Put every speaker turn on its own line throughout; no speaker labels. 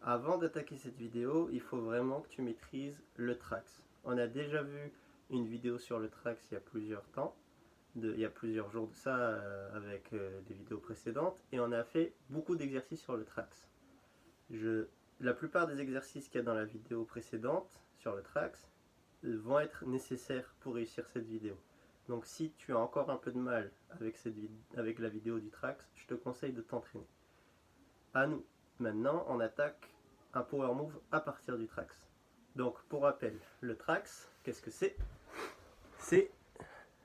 Avant d'attaquer cette vidéo, il faut vraiment que tu maîtrises le Trax. On a déjà vu une vidéo sur le Trax il y a plusieurs temps, il y a plusieurs jours de ça avec des vidéos précédentes, et on a fait beaucoup d'exercices sur le Trax. La plupart des exercices qu'il y a dans la vidéo précédente sur le Trax vont être nécessaires pour réussir cette vidéo. Donc si tu as encore un peu de mal avec la vidéo du Trax, je te conseille de t'entraîner. À nous. Maintenant, on attaque un power move à partir du Trax. Donc pour rappel, le Trax, qu'est-ce que c'est? C'est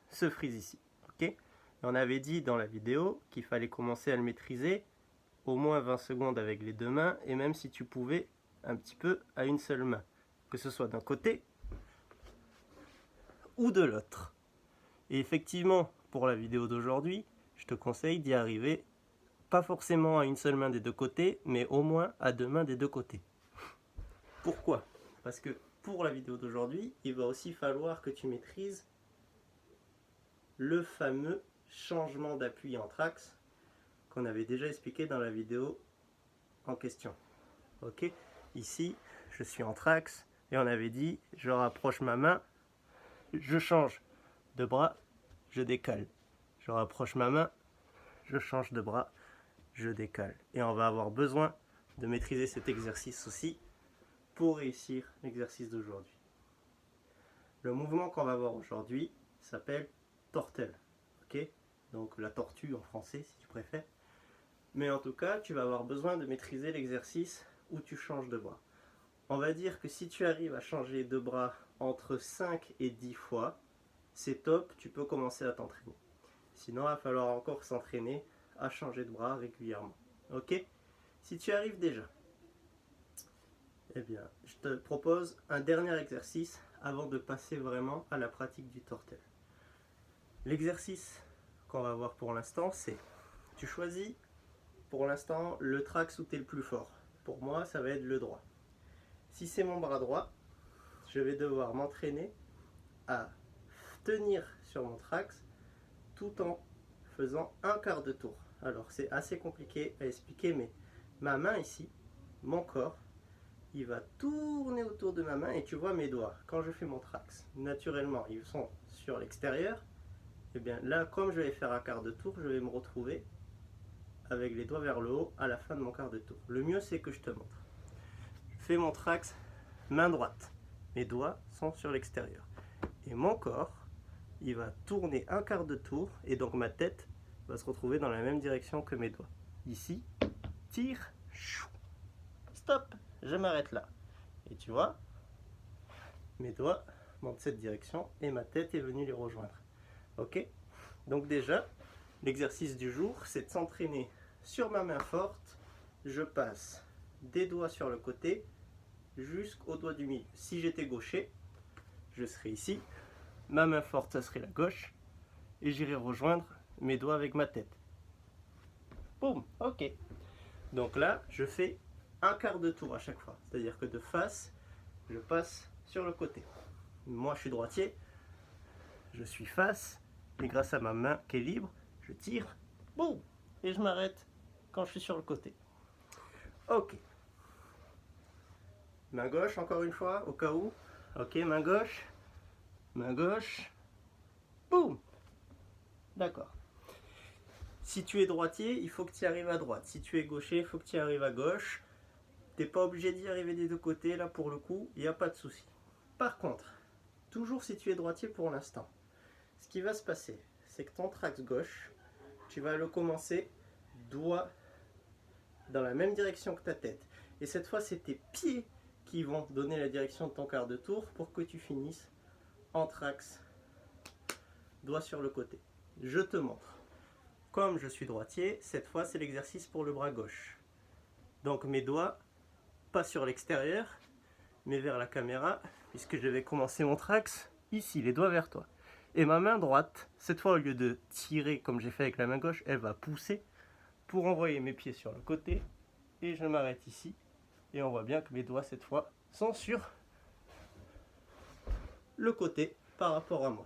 ce freeze ici. Okay, on avait dit dans la vidéo qu'il fallait commencer à le maîtriser au moins 20 secondes avec les deux mains, et même si tu pouvais un petit peu à une seule main, que ce soit d'un côté ou de l'autre. Et effectivement, pour la vidéo d'aujourd'hui, je te conseille d'y arriver pas forcément à une seule main des deux côtés, mais au moins à deux mains des deux côtés. Pourquoi? Parce que pour la vidéo d'aujourd'hui, il va aussi falloir que tu maîtrises le fameux changement d'appui en Trax qu'on avait déjà expliqué dans la vidéo en question. Ok, ici, je suis en Trax et on avait dit, je rapproche ma main, je change de bras, je décale. Je rapproche ma main, je change de bras, je décale. Et on va avoir besoin de maîtriser cet exercice aussi pour réussir l'exercice d'aujourd'hui. Le mouvement qu'on va voir aujourd'hui s'appelle tortelle. Okay, donc la tortue en français si tu préfères. Mais en tout cas, tu vas avoir besoin de maîtriser l'exercice où tu changes de bras. On va dire que si tu arrives à changer de bras entre 5 et 10 fois, c'est top, tu peux commencer à t'entraîner. Sinon, il va falloir encore s'entraîner à changer de bras régulièrement. Ok? Si tu arrives déjà, eh bien, je te propose un dernier exercice avant de passer vraiment à la pratique du tortel. L'exercice qu'on va voir pour l'instant, c'est tu choisis pour l'instant le Trax où tu es le plus fort. Pour moi, ça va être le droit. Si c'est mon bras droit, je vais devoir m'entraîner à tenir sur mon Trax tout en faisant un quart de tour. Alors c'est assez compliqué à expliquer, mais ma main ici, mon corps, il va tourner autour de ma main et tu vois mes doigts. Quand je fais mon Trax, naturellement, ils sont sur l'extérieur. Et bien là, comme je vais faire un quart de tour, je vais me retrouver avec les doigts vers le haut à la fin de mon quart de tour. Le mieux, c'est que je te montre. Je fais mon Trax, main droite. Mes doigts sont sur l'extérieur. Et mon corps, il va tourner un quart de tour et donc ma tête va se retrouver dans la même direction que mes doigts. Ici, tire, stop, je m'arrête là. Et tu vois, mes doigts montent cette direction et ma tête est venue les rejoindre. Ok? Donc déjà, l'exercice du jour, c'est de s'entraîner sur ma main forte. Je passe des doigts sur le côté jusqu'au doigt du milieu. Si j'étais gaucher, je serais ici. Ma main forte, ça serait la gauche. Et j'irai rejoindre mes doigts avec ma tête. Boum, ok. Donc là, je fais un quart de tour à chaque fois. C'est-à-dire que de face, je passe sur le côté. Moi, je suis droitier. Je suis face. Et grâce à ma main qui est libre, je tire. Boum. Et je m'arrête quand je suis sur le côté. Ok. Main gauche, encore une fois, au cas où. Ok, main gauche. Main gauche. Boum. D'accord. Si tu es droitier, il faut que tu y arrives à droite. Si tu es gaucher, il faut que tu y arrives à gauche. Tu n'es pas obligé d'y arriver des deux côtés, là pour le coup, il n'y a pas de souci. Par contre, toujours si tu es droitier pour l'instant, ce qui va se passer, c'est que ton Trax gauche, tu vas le commencer doigt dans la même direction que ta tête. Et cette fois, c'est tes pieds qui vont donner la direction de ton quart de tour pour que tu finisses en Trax, doigt sur le côté. Je te montre. Comme je suis droitier, cette fois c'est l'exercice pour le bras gauche. Donc mes doigts, pas sur l'extérieur, mais vers la caméra, puisque je vais commencer mon Trax ici, les doigts vers toi. Et ma main droite, cette fois au lieu de tirer comme j'ai fait avec la main gauche, elle va pousser pour envoyer mes pieds sur le côté. Et je m'arrête ici. Et on voit bien que mes doigts cette fois sont sur le côté par rapport à moi.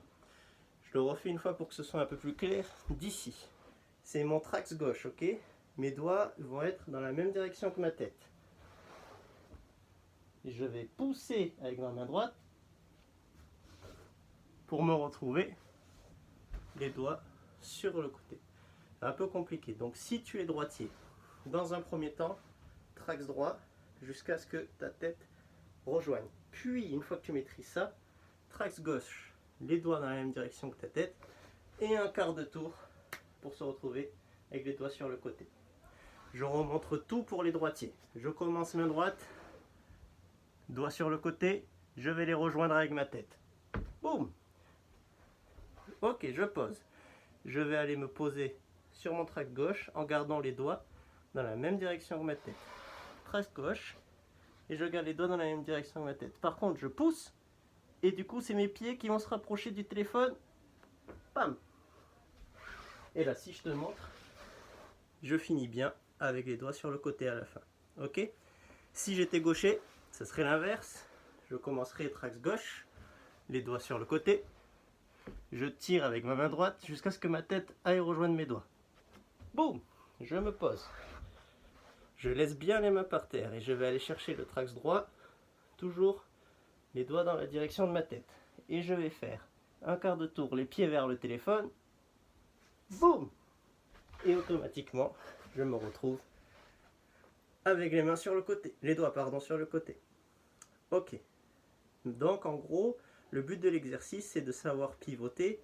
Je le refais une fois pour que ce soit un peu plus clair d'ici. C'est mon Trax gauche, ok? Mes doigts vont être dans la même direction que ma tête. je vais pousser avec ma main droite pour me retrouver les doigts sur le côté. C'est un peu compliqué. Donc si tu es droitier, dans un premier temps, traxe droit jusqu'à ce que ta tête rejoigne. Puis, une fois que tu maîtrises ça, traxe gauche, les doigts dans la même direction que ta tête, et un quart de tour pour se retrouver avec les doigts sur le côté. Je remontre tout pour les droitiers. Je commence main droite, doigts sur le côté, je vais les rejoindre avec ma tête. Boum! Ok, je pose. Je vais aller me poser sur mon tract gauche en gardant les doigts dans la même direction que ma tête. Tract gauche, et je garde les doigts dans la même direction que ma tête. Par contre, je pousse, et du coup, c'est mes pieds qui vont se rapprocher du téléphone. Bam! Et là, si je te montre, je finis bien avec les doigts sur le côté à la fin. Ok? Si j'étais gaucher, ce serait l'inverse. Je commencerai tract gauche, les doigts sur le côté. Je tire avec ma main droite jusqu'à ce que ma tête aille rejoindre mes doigts. Boum! Je me pose. Je laisse bien les mains par terre et je vais aller chercher le tract droit, toujours les doigts dans la direction de ma tête. Et je vais faire un quart de tour, les pieds vers le téléphone. Boum! Et automatiquement, je me retrouve avec les mains sur le côté, les doigts pardon sur le côté. Ok. Donc en gros, le but de l'exercice c'est de savoir pivoter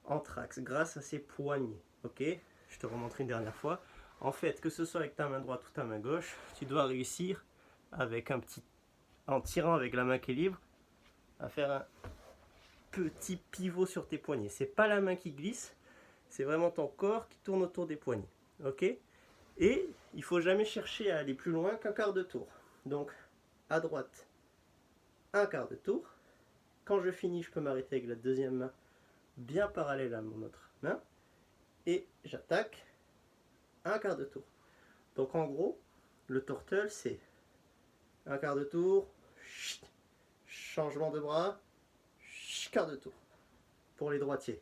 en trax grâce à ses poignets. Ok? Je te remontre une dernière fois. En fait, que ce soit avec ta main droite ou ta main gauche, tu dois réussir avec en tirant avec la main qui est libre, à faire un petit pivot sur tes poignets. C'est pas la main qui glisse, c'est vraiment ton corps qui tourne autour des poignets. Ok? Et il faut jamais chercher à aller plus loin qu'un quart de tour. Donc, à droite, un quart de tour. Quand je finis, je peux m'arrêter avec la deuxième main bien parallèle à mon autre main. Et j'attaque un quart de tour. Donc en gros, le turtle c'est un quart de tour, changement de bras, quart de tour. Pour les droitiers,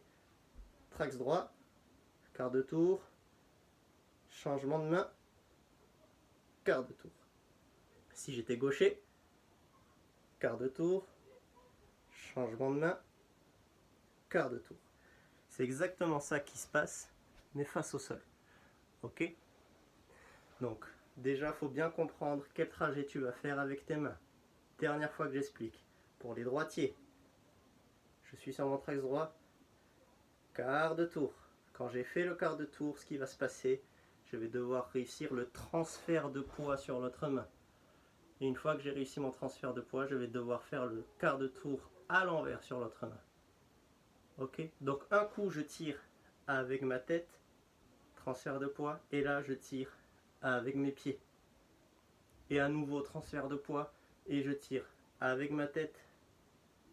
trax droit, quart de tour, changement de main, quart de tour. Si j'étais gaucher, quart de tour, changement de main, quart de tour. C'est exactement ça qui se passe, mais face au sol. Ok? Donc, déjà, il faut bien comprendre quel trajet tu vas faire avec tes mains. Dernière fois que j'explique. Pour les droitiers, je suis sur mon trax droit, quart de tour. Quand j'ai fait le quart de tour, ce qui va se passer, je vais devoir réussir le transfert de poids sur l'autre main. Et une fois que j'ai réussi mon transfert de poids, je vais devoir faire le quart de tour à l'envers sur l'autre main. Ok? Donc un coup, je tire avec ma tête, transfert de poids, et là, je tire avec mes pieds. Et à nouveau, transfert de poids, et je tire avec ma tête,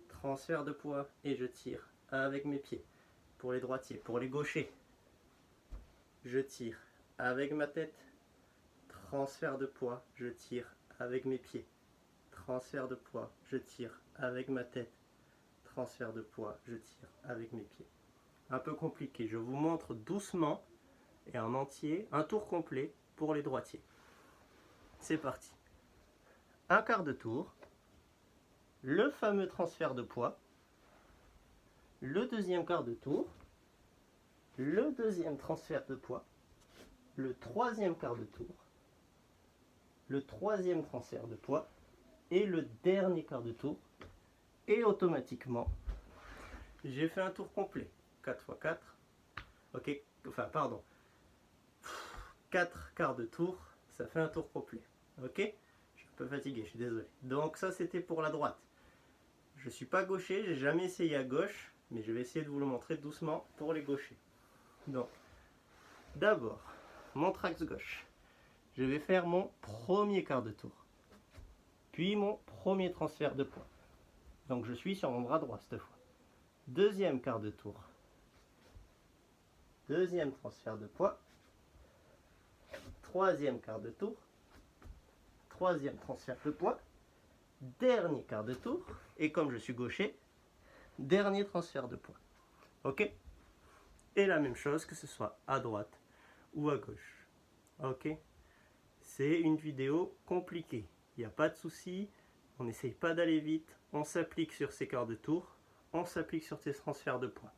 transfert de poids, et je tire avec mes pieds. Pour les droitiers, pour les gauchers, je tire avec ma tête, transfert de poids, je tire avec mes pieds. Transfert de poids, je tire avec ma tête, transfert de poids, je tire avec mes pieds. Un peu compliqué, je vous montre doucement et en entier un tour complet pour les droitiers. C'est parti. Un quart de tour, le fameux transfert de poids, le deuxième quart de tour, le deuxième transfert de poids, le troisième quart de tour, le troisième transfert de poids et le dernier quart de tour. Et automatiquement, j'ai fait un tour complet. 4 x 4. Ok, enfin pardon. 4 quarts de tour, ça fait un tour complet. Ok? Je suis un peu fatigué, je suis désolé. Donc ça c'était pour la droite. Je ne suis pas gaucher, j'ai jamais essayé à gauche, mais je vais essayer de vous le montrer doucement pour les gauchers. Donc, d'abord, mon trax gauche. Je vais faire mon premier quart de tour. Puis mon premier transfert de poids. Donc je suis sur mon bras droit cette fois. Deuxième quart de tour. Deuxième transfert de poids. Troisième quart de tour. Troisième transfert de poids. Dernier quart de tour. Et comme je suis gaucher, dernier transfert de poids. Ok? Et la même chose que ce soit à droite ou à gauche. Ok? C'est une vidéo compliquée. Il n'y a pas de souci. On n'essaye pas d'aller vite, on s'applique sur ces quarts de tour, on s'applique sur ces transferts de poids.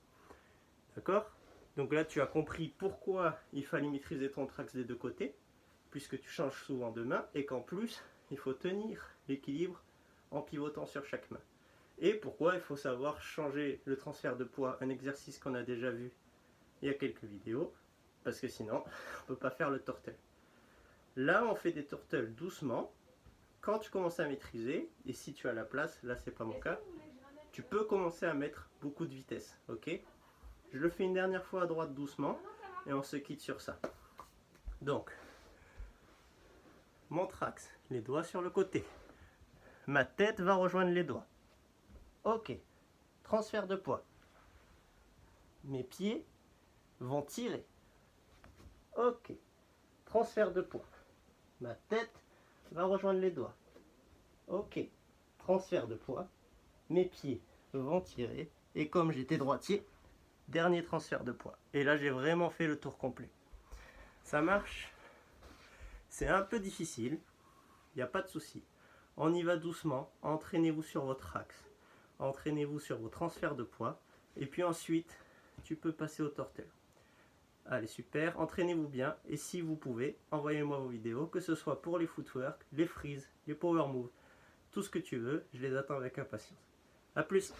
D'accord? Donc là, tu as compris pourquoi il fallait maîtriser ton trax des deux côtés, puisque tu changes souvent de main, et qu'en plus, il faut tenir l'équilibre en pivotant sur chaque main. Et pourquoi il faut savoir changer le transfert de poids, un exercice qu'on a déjà vu il y a quelques vidéos, parce que sinon, on ne peut pas faire le turtle. Là, on fait des turtles doucement. Quand tu commences à maîtriser, et si tu as la place, là c'est pas mon cas, tu peux commencer à mettre beaucoup de vitesse, ok? Je le fais une dernière fois à droite doucement, et on se quitte sur ça. Donc, mon trax, les doigts sur le côté. Ma tête va rejoindre les doigts. Ok, transfert de poids. Mes pieds vont tirer. Ok, transfert de poids. Ma tête va rejoindre les doigts. Ok, transfert de poids. Mes pieds vont tirer. Et comme j'étais droitier, dernier transfert de poids. Et là, j'ai vraiment fait le tour complet. Ça marche? C'est un peu difficile. Il n'y a pas de souci. On y va doucement. Entraînez-vous sur votre axe. Entraînez-vous sur vos transferts de poids. Et puis ensuite, tu peux passer au turtle. Allez, super. Entraînez-vous bien. Et si vous pouvez, envoyez-moi vos vidéos, que ce soit pour les footwork, les freeze, les power moves, tout ce que tu veux. Je les attends avec impatience. A plus!